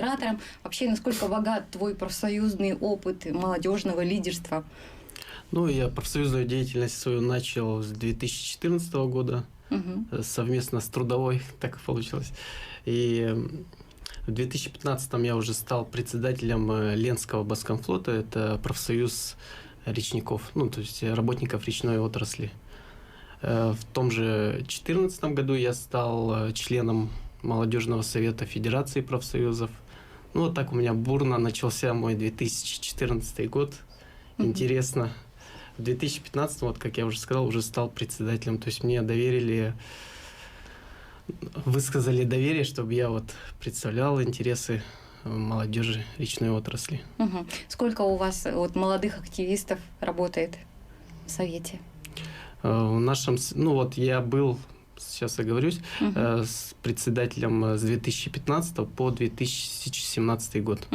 модератором. Вообще, насколько богат твой профсоюзный опыт молодежного лидерства? Ну, я профсоюзную деятельность свою начал с 2014 года, совместно с трудовой, так получилось. И в 2015 я уже стал председателем Ленского Баскомфлота, это профсоюз речников, ну, то есть работников речной отрасли. В том же 2014 году я стал членом молодежного совета Федерации профсоюзов. Ну, вот так у меня бурно начался мой 2014 год. Интересно. В 2015, вот как я уже сказал, уже стал председателем. То есть мне доверили, высказали доверие, чтобы я вот представлял интересы молодежи речной отрасли. Сколько у вас вот молодых активистов работает в совете? В нашем, ну вот я был, сейчас оговорюсь, с председателем с 2015 по 2017 год.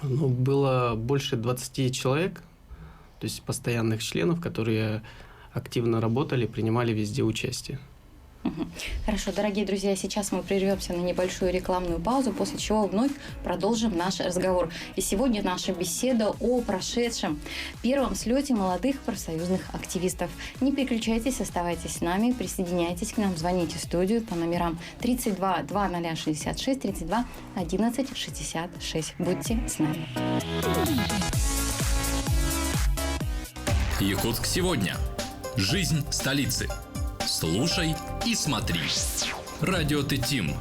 Ну, было больше 20 человек, то есть постоянных членов, которые активно работали, принимали везде участие. Хорошо, дорогие друзья, сейчас мы прервемся на небольшую рекламную паузу, после чего вновь продолжим наш разговор. И сегодня наша беседа о прошедшем первом слете молодых профсоюзных активистов. Не переключайтесь, оставайтесь с нами, присоединяйтесь к нам, звоните в студию по номерам 32 2066 32 11 66. Будьте с нами. Якутск сегодня. Жизнь столицы. Слушай и смотри. Радио Тетим.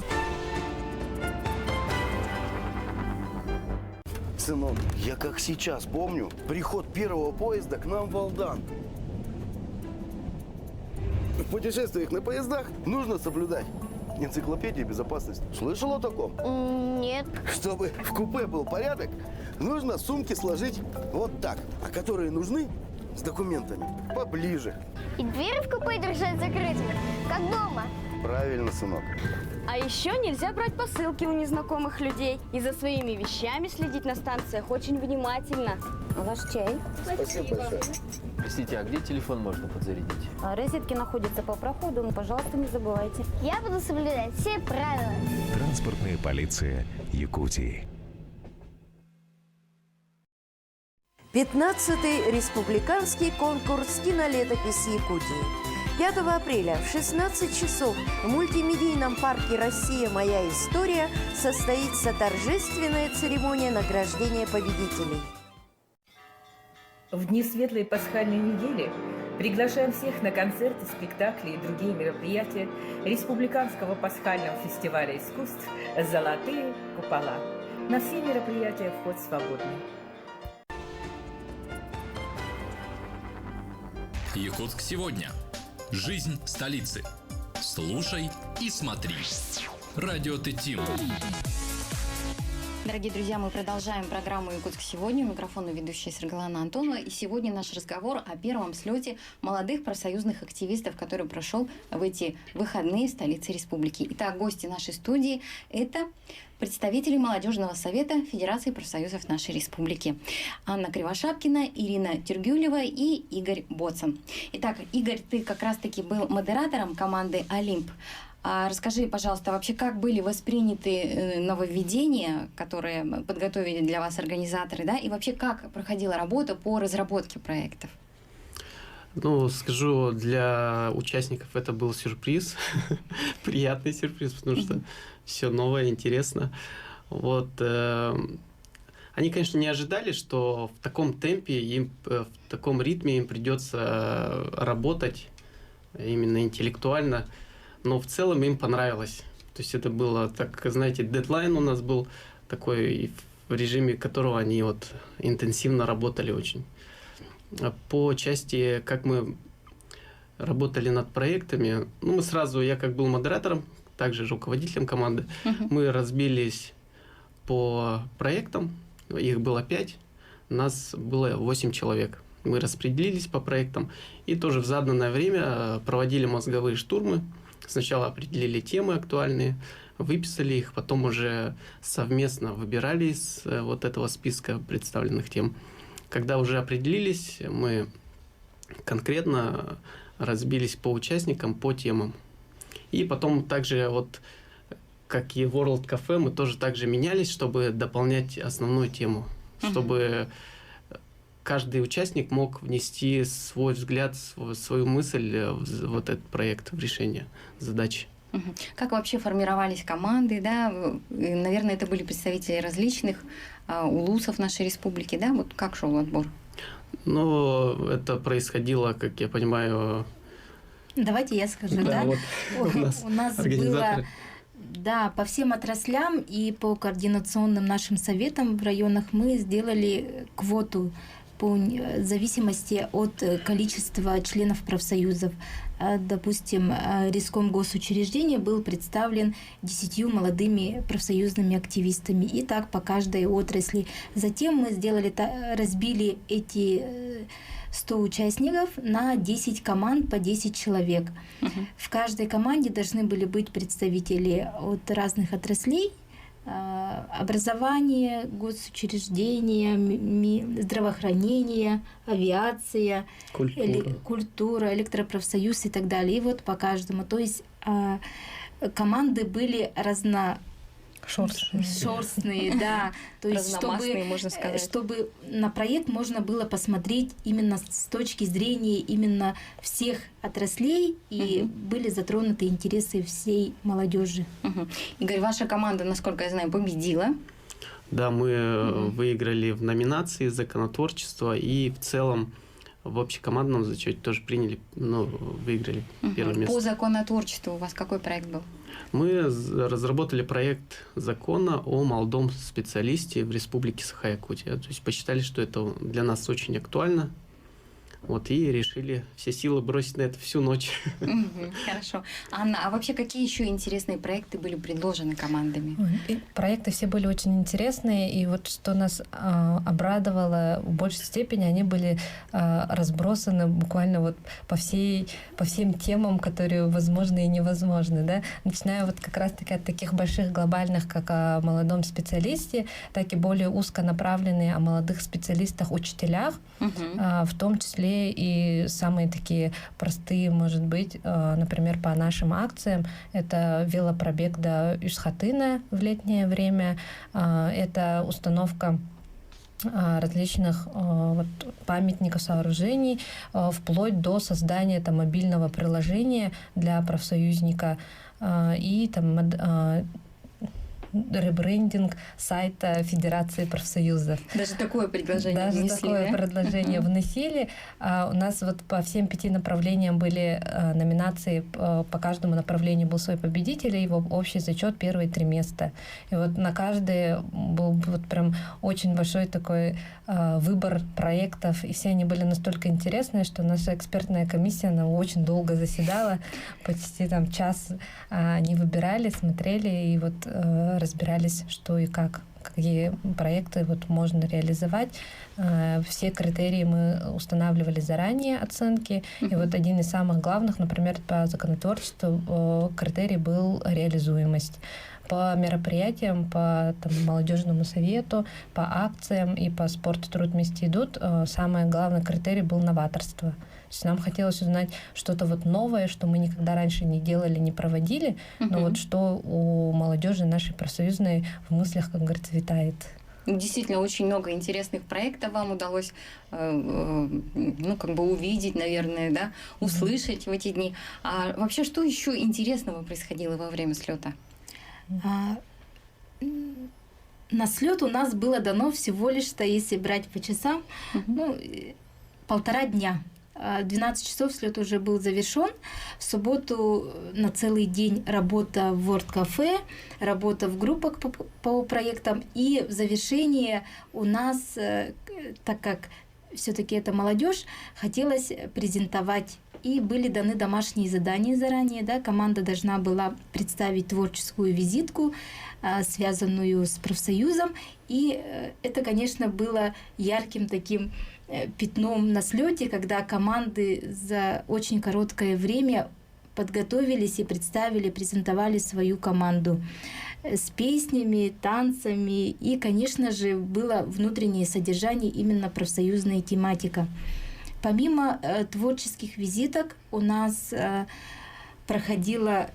Сынок, я как сейчас помню приход первого поезда к нам в Алдан. В путешествиях на поездах нужно соблюдать энциклопедию безопасности. Слышал о таком? Нет. Чтобы в купе был порядок, нужно сумки сложить вот так, а которые нужны с документами поближе. И двери в купе держать закрытыми, как дома. Правильно, сынок. А еще нельзя брать посылки у незнакомых людей и за своими вещами следить на станциях очень внимательно. Ваш чай. Спасибо большое. Простите, а где телефон можно подзарядить? Розетки находятся по проходу, но, пожалуйста, не забывайте. Я буду соблюдать все правила. Транспортная полиция Якутии. 15-й республиканский конкурс «Кинолетопись Якутии». 5 апреля в 16 часов в мультимедийном парке «Россия. Моя история» состоится торжественная церемония награждения победителей. В дни светлой пасхальной недели приглашаем всех на концерты, спектакли и другие мероприятия Республиканского пасхального фестиваля искусств «Золотые купола». На все мероприятия вход свободный. Якутск сегодня. Жизнь столицы. Слушай и смотри. Радио Тетим. Дорогие друзья, мы продолжаем программу «Якутск сегодня». У микрофона ведущая Сергейлана Антонова. И сегодня наш разговор о первом слете молодых профсоюзных активистов, который прошел в эти выходные в столице республики. Итак, гости нашей студии – это представители молодежного совета Федерации профсоюзов нашей республики. Анна Кривошапкина, Ирина Тюргюлева и Игорь Боцан. Итак, Игорь, ты как раз-таки был модератором команды «Олимп». Расскажи, пожалуйста, вообще, как были восприняты нововведения, которые подготовили для вас организаторы, да, и вообще, как проходила работа по разработке проектов? Ну, скажу, для участников это был сюрприз, приятный сюрприз, потому что все новое, интересно. Вот, они, конечно, не ожидали, что в таком темпе, им, в таком ритме им придется работать именно интеллектуально, но в целом им понравилось. То есть это было, так, знаете, дедлайн у нас был такой, в режиме которого они вот интенсивно работали очень. По части, как мы работали над проектами, ну, мы сразу, я как был модератором, также руководителем команды, мы разбились по проектам, их было 5, нас было 8 человек. Мы распределились по проектам и тоже в заданное время проводили мозговые штурмы. Сначала определили темы актуальные, выписали их, потом уже совместно выбирали из вот этого списка представленных тем. Когда уже определились, мы конкретно разбились по участникам, по темам. И потом также вот как и World Cafe, мы тоже также менялись, чтобы дополнять основную тему, чтобы каждый участник мог внести свой взгляд, свою мысль в вот этот проект, в решение задачи. Как вообще формировались команды, да? И, наверное, это были представители различных улусов нашей республики, да? Вот как шел отбор? Ну, это происходило, как я понимаю... Давайте я скажу, да? Вот у нас было... Да, по всем отраслям и по координационным нашим советам в районах мы сделали квоту по зависимости от количества членов профсоюзов. Допустим, Риском госучреждения был представлен 10 молодыми профсоюзными активистами. И так по каждой отрасли. Затем мы разбили эти 100 участников на 10 команд по 10 человек. В каждой команде должны были быть представители от разных отраслей: образование, госучреждения, здравоохранение, авиация, культура, электропрофсоюз и так далее. И вот по каждому. То есть команды были шерстные, да. То есть, чтобы на проект можно было посмотреть именно с точки зрения именно всех отраслей, и были затронуты интересы всей молодежи. Игорь, ваша команда, насколько я знаю, победила. Да, мы выиграли в номинации «Законотворчество», и в целом в общекомандном зачете тоже выиграли первое место. По законотворчеству у вас какой проект был? Мы разработали проект закона о молодом специалисте в Республике Саха-Якутия. То есть посчитали, что это для нас очень актуально. Вот, и решили все силы бросить на это всю ночь. Хорошо. Анна, а вообще какие еще интересные проекты были предложены командами? Проекты все были очень интересные, и вот что нас обрадовало в большей степени, они были разбросаны буквально вот по всем темам, которые возможны и невозможны, да? Начиная вот как раз-таки от таких больших глобальных, как о молодом специалисте, так и более узконаправленные о молодых специалистах-учителях, в том числе и самые такие простые, может быть, например, по нашим акциям, это велопробег до Ишхатына в летнее время, это установка различных памятников, сооружений, вплоть до создания мобильного приложения для профсоюзника и ребрендинг сайта Федерации профсоюзов. Даже такое предложение внесли. У нас вот по всем 5 направлениям были номинации, по каждому направлению был свой победитель, и его общий зачет первые 3 места. И вот на каждый был вот прям очень большой такой выбор проектов, и все они были настолько интересные, что наша экспертная комиссия, она очень долго заседала, почти час они выбирали, смотрели и вот разбирались, что и как, какие проекты можно реализовать. Все критерии мы устанавливали заранее, оценки. И вот один из самых главных, например, по законотворчеству критерий был реализуемость. По мероприятиям, по молодежному совету, по акциям и по спорту «Труд вместе идут» самый главный критерий был новаторство. То есть нам хотелось узнать что-то новое, что мы никогда раньше не делали, не проводили, но вот что у молодежи нашей профсоюзной в мыслях, как говорится, витает. Действительно, очень много интересных проектов вам удалось увидеть, наверное, да, услышать в эти дни. А вообще, что еще интересного происходило во время слета? На слет у нас было дано всего лишь, если брать по часам, 1,5 дня. 12 часов слет уже был завершен. В субботу на целый день работа в World Cafe, работа в группах по проектам. И в завершение у нас, так как все-таки это молодежь, хотелось презентовать. И были даны домашние задания заранее. Да? Команда должна была представить творческую визитку, связанную с профсоюзом. И это, конечно, было ярким таким пятном на слете, когда команды за очень короткое время подготовились и презентовали свою команду с песнями, танцами. И, конечно же, было внутреннее содержание, именно профсоюзная тематика. Помимо творческих визиток у нас проходила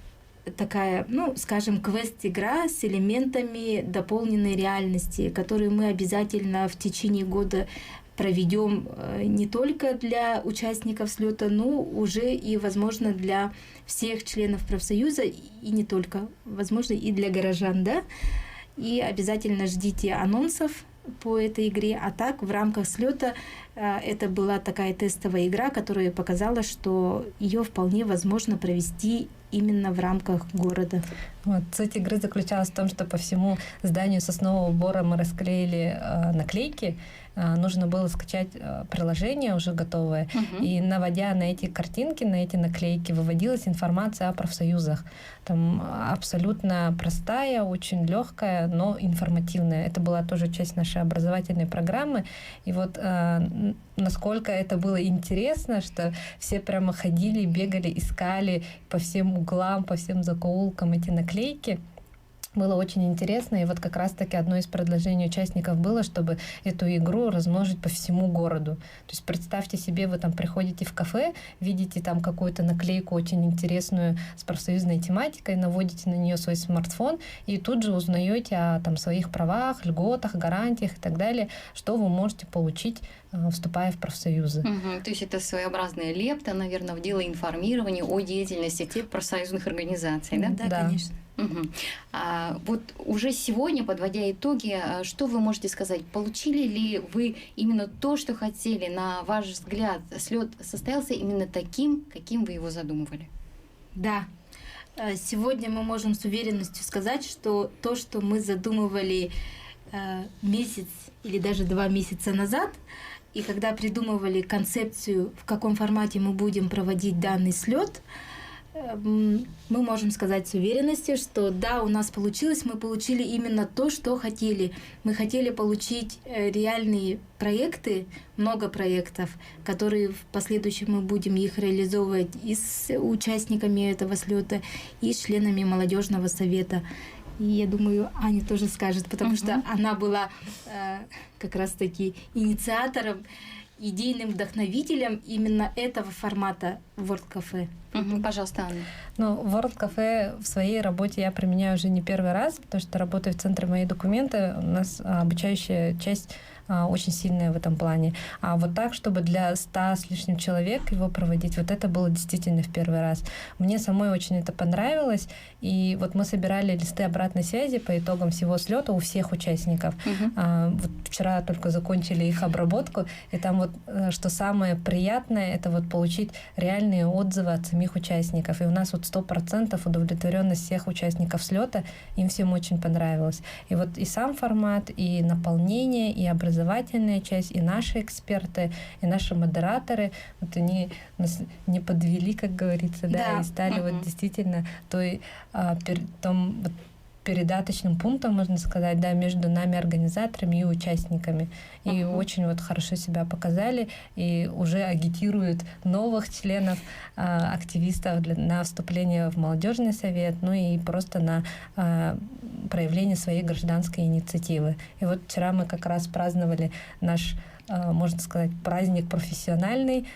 такая, ну, скажем, квест-игра с элементами дополненной реальности, которые мы обязательно в течение года проведем не только для участников слета, но уже и, возможно, для всех членов профсоюза, и не только, возможно, и для горожан, да. И обязательно ждите анонсов по этой игре. А так, в рамках слета это была такая тестовая игра, которая показала, что ее вполне возможно провести именно в рамках города. Вот, суть игры заключалась в том, что по всему зданию Соснового Бора мы расклеили наклейки. Нужно было скачать приложение уже готовое, и наводя на эти картинки, на эти наклейки, выводилась информация о профсоюзах. Там абсолютно простая, очень легкая, но информативная. Это была тоже часть нашей образовательной программы. И вот насколько это было интересно, что все прямо ходили, бегали, искали по всем углам, по всем закоулкам эти наклейки. Было очень интересно, и вот как раз-таки одно из предложений участников было, чтобы эту игру размножить по всему городу. То есть представьте себе, вы там приходите в кафе, видите там какую-то наклейку очень интересную с профсоюзной тематикой, наводите на нее свой смартфон и тут же узнаете о там своих правах, льготах, гарантиях и так далее, что вы можете получить, вступая в профсоюзы. То есть это своеобразная лепта, наверное, в дело информирования о деятельности профсоюзных организаций, да? Да, конечно. Вот уже сегодня, подводя итоги, что вы можете сказать? Получили ли вы именно то, что хотели? На ваш взгляд, слет состоялся именно таким, каким вы его задумывали? Да. Сегодня мы можем с уверенностью сказать, что то, что мы задумывали месяц или даже 2 месяца назад, и когда придумывали концепцию, в каком формате мы будем проводить данный слет, мы можем сказать с уверенностью, что да, у нас получилось, мы получили именно то, что хотели. Мы хотели получить реальные проекты, много проектов, которые в последующем мы будем их реализовывать и с участниками этого слета, и с членами молодежного совета. И я думаю, Аня тоже скажет, потому что она была как раз-таки инициатором, идейным вдохновителем именно этого формата World Cafe. Пожалуйста, Анна. Ну, World Cafe в своей работе я применяю уже не первый раз, потому что работаю в центре «Мои документы». У нас обучающая часть очень сильная в этом плане. А вот так, чтобы для 100 с лишним человек его проводить, вот это было действительно в первый раз. Мне самой очень это понравилось. И вот мы собирали листы обратной связи по итогам всего слета у всех участников. Вот вчера только закончили их обработку. И там вот, что самое приятное, это вот получить реальные отзывы от самих участников. И у нас вот 100% удовлетворенность всех участников слета. Им всем очень понравилось. И вот и сам формат, и наполнение, и образовательная часть, и наши эксперты, и наши модераторы, вот они нас не подвели, как говорится, да, и стали вот действительно том вот передаточным пунктом, можно сказать, да, между нами, организаторами и участниками. И очень вот хорошо себя показали, и уже агитируют новых членов, активистов на вступление в молодежный совет, ну и просто на проявление своей гражданской инициативы. И вот вчера мы как раз праздновали наш, можно сказать, праздник профессиональный.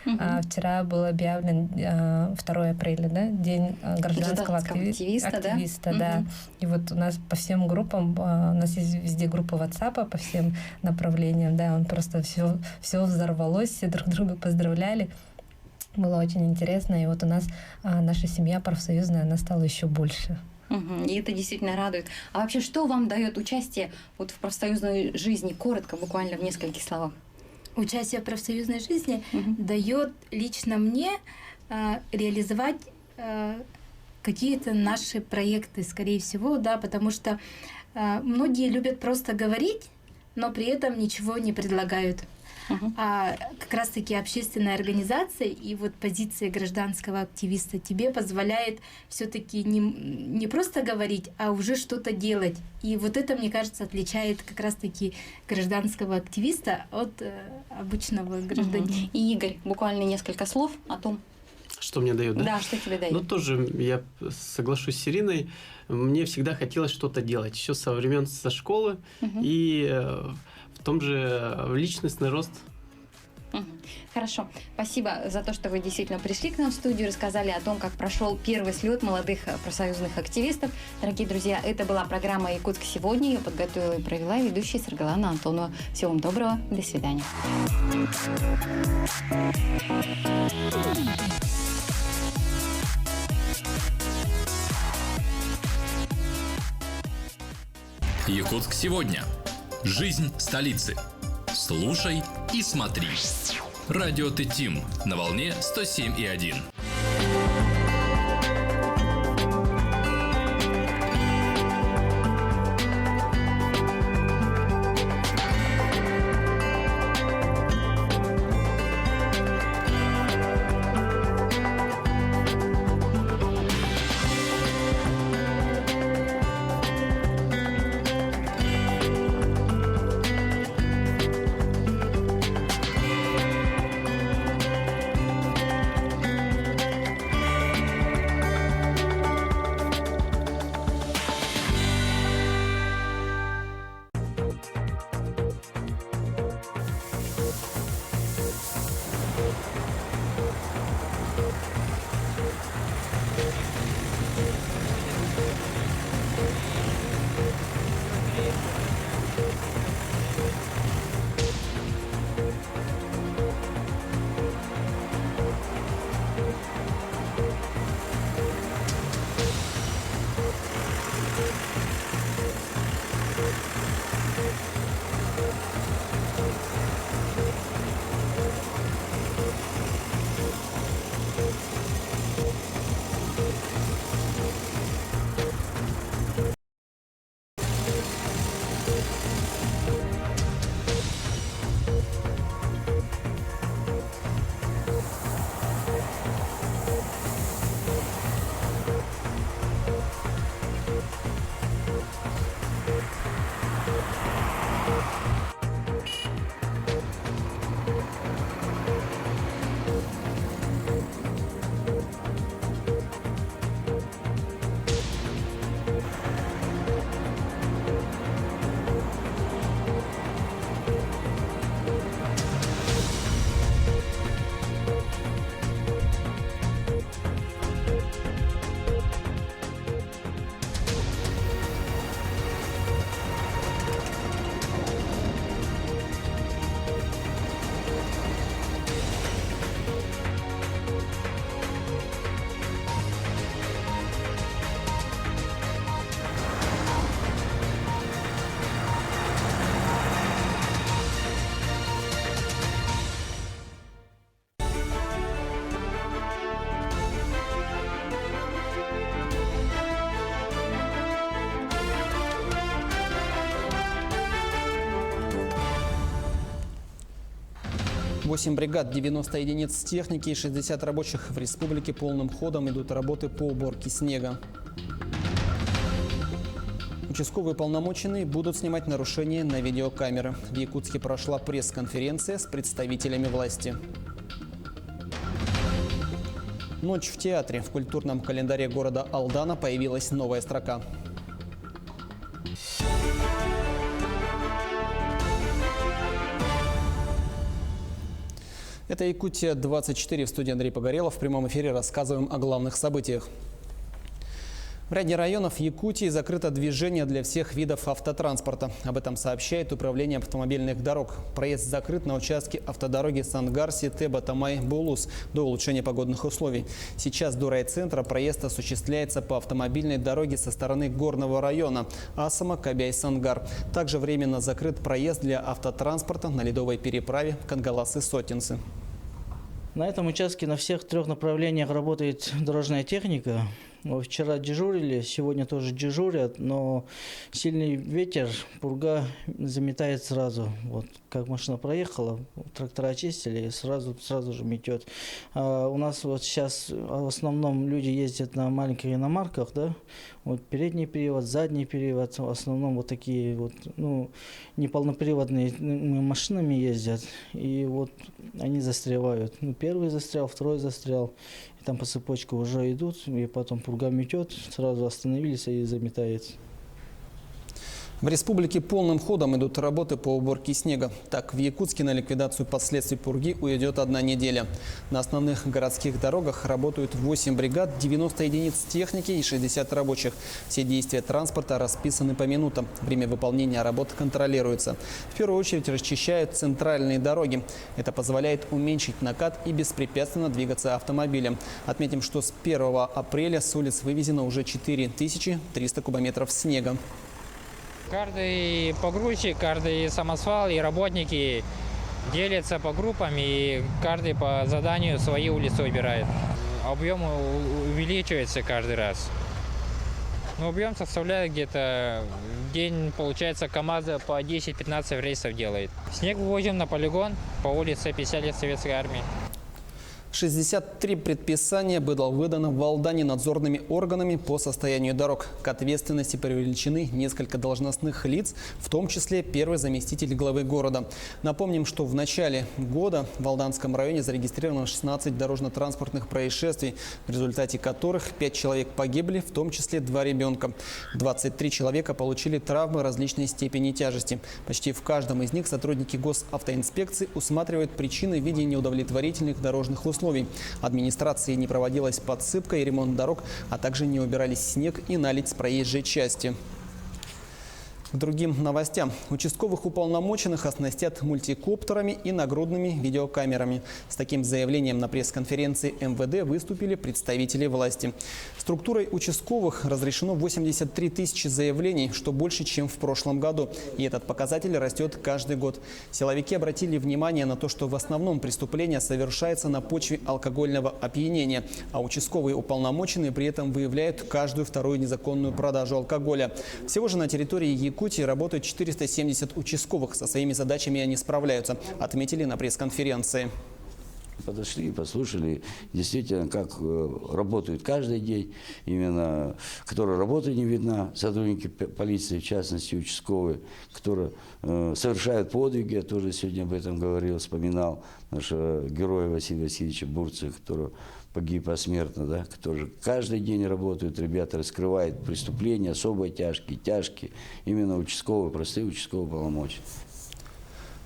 Вчера был объявлен 2 апреля, да, День гражданского активиста, да. И вот у нас по всем группам, у нас есть везде группа WhatsApp по всем направлениям, да, он просто все взорвалось, все друг друга поздравляли. Было очень интересно, и вот у нас наша семья профсоюзная, она стала еще больше. И это действительно радует. А вообще, что вам дает участие вот в профсоюзной жизни? Коротко, буквально в нескольких словах. Участие в профсоюзной жизни дает лично мне реализовать какие-то наши проекты, скорее всего, да, потому что многие любят просто говорить, но при этом ничего не предлагают. А как раз-таки общественная организация и вот позиция гражданского активиста тебе позволяет все-таки не просто говорить, а уже что-то делать. И вот это, мне кажется, отличает как раз-таки гражданского активиста от обычного гражданина. И, Игорь, буквально несколько слов о том, что мне дает, да? Да, что тебе дает. Ну, тоже я соглашусь с Ириной. Мне всегда хотелось что-то делать. Еще со времен со школы. И в том же личностный рост Хорошо. Спасибо за то, что вы действительно пришли к нам в студию, рассказали о том, как прошел первый слет молодых профсоюзных активистов. Дорогие друзья, это была программа «Якутск сегодня». Ее подготовила и провела ведущая Саргалана Антонова. Всего вам доброго. До свидания. Якутск сегодня. Жизнь столицы. Слушай и смотри. Радио Т-Тим на волне 107,1. Восемь бригад, 90 единиц техники и 60 рабочих в республике полным ходом идут работы по уборке снега. Участковые уполномоченные будут снимать нарушения на видеокамеры. В Якутске прошла пресс-конференция с представителями власти. Ночь в театре. В культурном календаре города Алдана появилась новая строка. Это Якутия-24, в студии Андрей Погорелов. В прямом эфире рассказываем о главных событиях. В ряде районов Якутии закрыто движение для всех видов автотранспорта. Об этом сообщает Управление автомобильных дорог. Проезд закрыт на участке автодороги Сангарси-Теба-Тамай-Булус до улучшения погодных условий. Сейчас до райцентра проезд осуществляется по автомобильной дороге со стороны горного района Асама-Кабяй-Сангар. Также временно закрыт проезд для автотранспорта на ледовой переправе Кангаласы-Сотинцы. На этом участке на всех трех направлениях работает дорожная техника. Вчера дежурили, сегодня тоже дежурят, но сильный ветер, пурга заметает сразу. Вот как машина проехала, трактора очистили и сразу же метет. У нас вот сейчас в основном люди ездят на маленьких иномарках, да? Вот передний привод, задний привод, в основном вот такие вот, неполноприводные машинами ездят, и вот они застревают. Первый застрял, второй застрял. Там по цепочке уже идут, и потом пурга метет, сразу остановились и заметает. В республике полным ходом идут работы по уборке снега. Так, в Якутске на ликвидацию последствий пурги уйдет 1 неделя. На основных городских дорогах работают 8 бригад, 90 единиц техники и 60 рабочих. Все действия транспорта расписаны по минутам. Время выполнения работ контролируется. В первую очередь расчищают центральные дороги. Это позволяет уменьшить накат и беспрепятственно двигаться автомобилем. Отметим, что с 1 апреля с улиц вывезено уже 4300 кубометров снега. Каждый погрузчик, каждый самосвал и работники делятся по группам, и каждый по заданию свои улицы убирает. Объем увеличивается каждый раз. Но объем составляет где-то в день, получается, КАМАЗа по 10-15 рейсов делает. Снег вывозим на полигон по улице 50 лет Советской Армии. 63 предписания было выдано в Алдане надзорными органами по состоянию дорог. К ответственности привлечены несколько должностных лиц, в том числе первый заместитель главы города. Напомним, что в начале года в Алданском районе зарегистрировано 16 дорожно-транспортных происшествий, в результате которых 5 человек погибли, в том числе 2 ребенка. 23 человека получили травмы различной степени тяжести. Почти в каждом из них сотрудники госавтоинспекции усматривают причины в виде неудовлетворительных дорожных условий. Администрации не проводилась подсыпка и ремонт дорог, а также не убирались снег и наледь с проезжей части. К другим новостям. Участковых уполномоченных оснастят мультикоптерами и нагрудными видеокамерами. С таким заявлением на пресс-конференции МВД выступили представители власти. Структурой участковых разрешено 83 тысячи заявлений, что больше, чем в прошлом году. И этот показатель растет каждый год. Силовики обратили внимание на то, что в основном преступление совершается на почве алкогольного опьянения, а участковые уполномоченные при этом выявляют каждую вторую незаконную продажу алкоголя. Всего же на территории Якутии работают 470 участковых. Со своими задачами они справляются, отметили на пресс-конференции. Подошли, послушали, действительно, как работают каждый день, именно, которая работа не видна, сотрудники полиции, в частности, участковые, которые совершают подвиги, я тоже сегодня об этом говорил, вспоминал нашего героя Василия Васильевича Бурцева, который погиб посмертно, да, которые каждый день работают, ребята раскрывают преступления, особо тяжкие, именно участковые, простые участковые уполномоченные.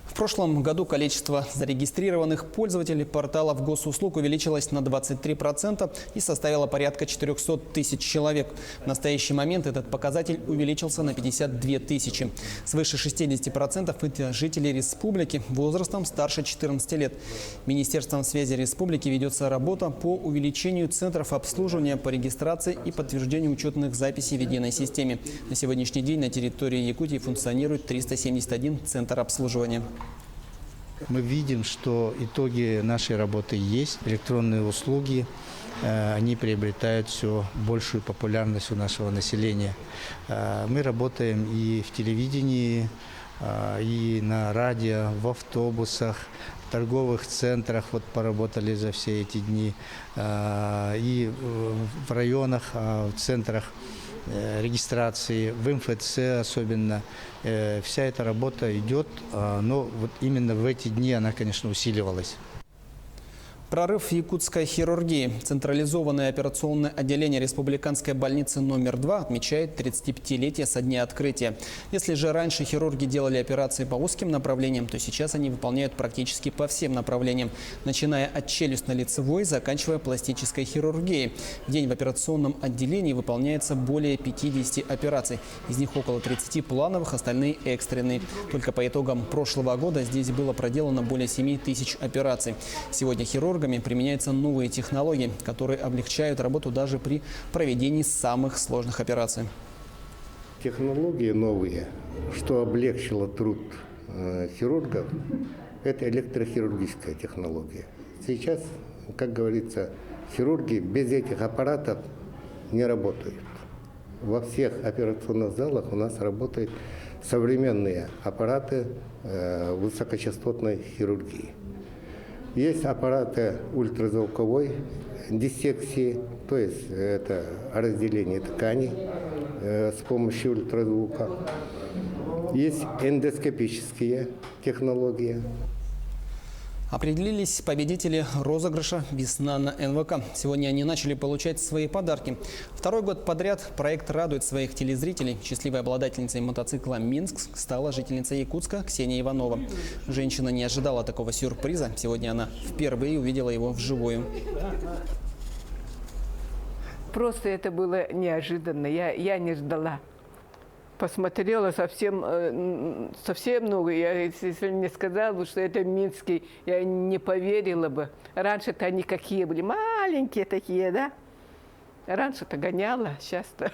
В прошлом году количество зарегистрированных пользователей порталов госуслуг увеличилось на 23% и составило порядка 400 тысяч человек. В настоящий момент этот показатель увеличился на 52 тысячи. Свыше 60% это жители республики возрастом старше 14 лет. Министерством связи республики ведется работа по увеличению центров обслуживания по регистрации и подтверждению учетных записей в единой системе. На сегодняшний день на территории Якутии функционирует 371 центр обслуживания. Мы видим, что итоги нашей работы есть. Электронные услуги, они приобретают все большую популярность у нашего населения. Мы работаем и в телевидении, и на радио, в автобусах, в торговых центрах, вот поработали за все эти дни, и в районах, в центрах регистрации, в МФЦ особенно. Вся эта работа идет, но вот именно в эти дни она, конечно, усиливалась. Прорыв якутской хирургии. Централизованное операционное отделение Республиканской больницы номер 2 отмечает 35-летие со дня открытия. Если же раньше хирурги делали операции по узким направлениям, то сейчас они выполняют практически по всем направлениям, начиная от челюстно-лицевой, заканчивая пластической хирургией. В день в операционном отделении выполняется более 50 операций. Из них около 30 плановых, остальные экстренные. Только по итогам прошлого года здесь было проделано более 7 тысяч операций. Сегодня хирургами применяются новые технологии, которые облегчают работу даже при проведении самых сложных операций. Технологии новые, что облегчило труд хирургов, это электрохирургическая технология. Сейчас, как говорится, хирурги без этих аппаратов не работают. Во всех операционных залах у нас работают современные аппараты высокочастотной хирургии. Есть аппараты ультразвуковой диссекции, то есть это разделение тканей с помощью ультразвука. Есть эндоскопические технологии. Определились победители розыгрыша «Весна на НВК». Сегодня они начали получать свои подарки. Второй год подряд проект радует своих телезрителей. Счастливой обладательницей мотоцикла «Минск» стала жительница Якутска Ксения Иванова. Женщина не ожидала такого сюрприза. Сегодня она впервые увидела его вживую. Просто это было неожиданно. Я не ждала. Посмотрела совсем много. Если мне сказали бы, что это минский, я не поверила бы. Раньше-то они какие были? Маленькие такие, да? Раньше-то гоняла, сейчас-то.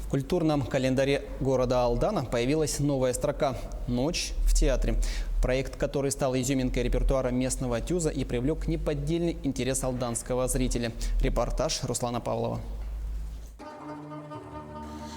В культурном календаре города Алдана появилась новая строка «Ночь в театре». Проект, который стал изюминкой репертуара местного тюза и привлек неподдельный интерес алданского зрителя. Репортаж Руслана Павлова.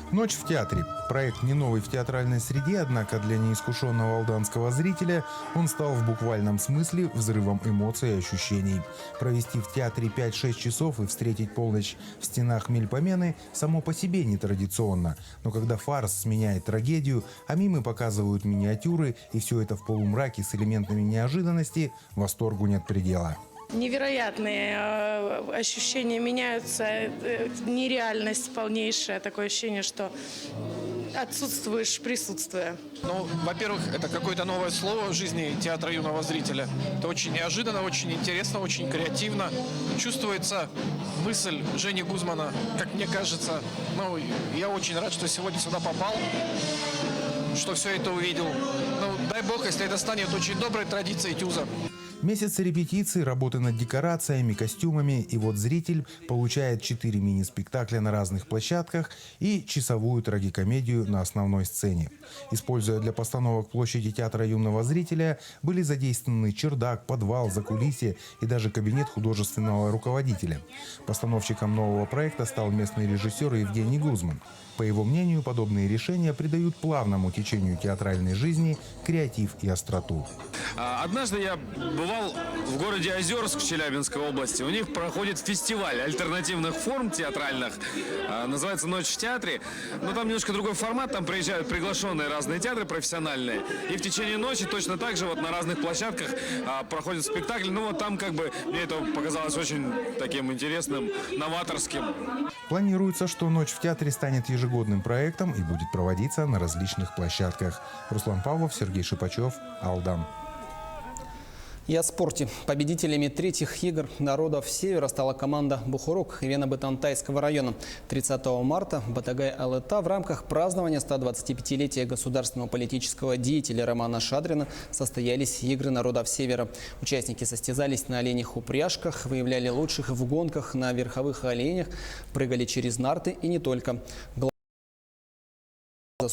«Ночь в театре». Проект не новый в театральной среде, однако для неискушенного алданского зрителя он стал в буквальном смысле взрывом эмоций и ощущений. Провести в театре 5-6 часов и встретить полночь в стенах Мельпомены само по себе нетрадиционно. Но когда фарс сменяет трагедию, а мимы показывают миниатюры, и все это в полумраке с элементами неожиданности, восторгу нет предела. Невероятные ощущения меняются, нереальность полнейшая, такое ощущение, что отсутствуешь, присутствуя. Ну, во-первых, это какое-то новое слово в жизни театра юного зрителя. Это очень неожиданно, очень интересно, очень креативно. Чувствуется мысль Жени Гузмана, как мне кажется. Ну, я очень рад, что сегодня сюда попал, что все это увидел. Ну, дай бог, если это станет очень доброй традицией тюза. Месяцы репетиций, работы над декорациями, костюмами, и вот зритель получает 4 мини-спектакля на разных площадках и часовую трагикомедию на основной сцене. Используя для постановок площади театра юного зрителя, были задействованы чердак, подвал, закулисье и даже кабинет художественного руководителя. Постановщиком нового проекта стал местный режиссер Евгений Гузман. По его мнению, подобные решения придают плавному течению театральной жизни креатив и остроту. Однажды я бывал в городе Озерск в Челябинской области. У них проходит фестиваль альтернативных форм театральных. Называется «Ночь в театре». Но там немножко другой формат. Там приезжают приглашенные разные театры профессиональные. И в течение ночи точно так же вот на разных площадках проходят спектакли. Ну вот там как бы мне это показалось очень таким интересным, новаторским. Планируется, что «Ночь в театре» станет ежегодным проектом и будет проводиться на различных площадках. Руслан Павлов, Сергей Шипачев, Алдан. И о спорте. Победителями третьих игр народов Севера стала команда «Бухурук» Вена-Бытантайского района. 30 марта в Батагай-Алыта в рамках празднования 125-летия государственного политического деятеля Романа Шадрина состоялись игры народов Севера. Участники состязались на оленях-упряжках, выявляли лучших в гонках на верховых оленях, прыгали через нарты и не только.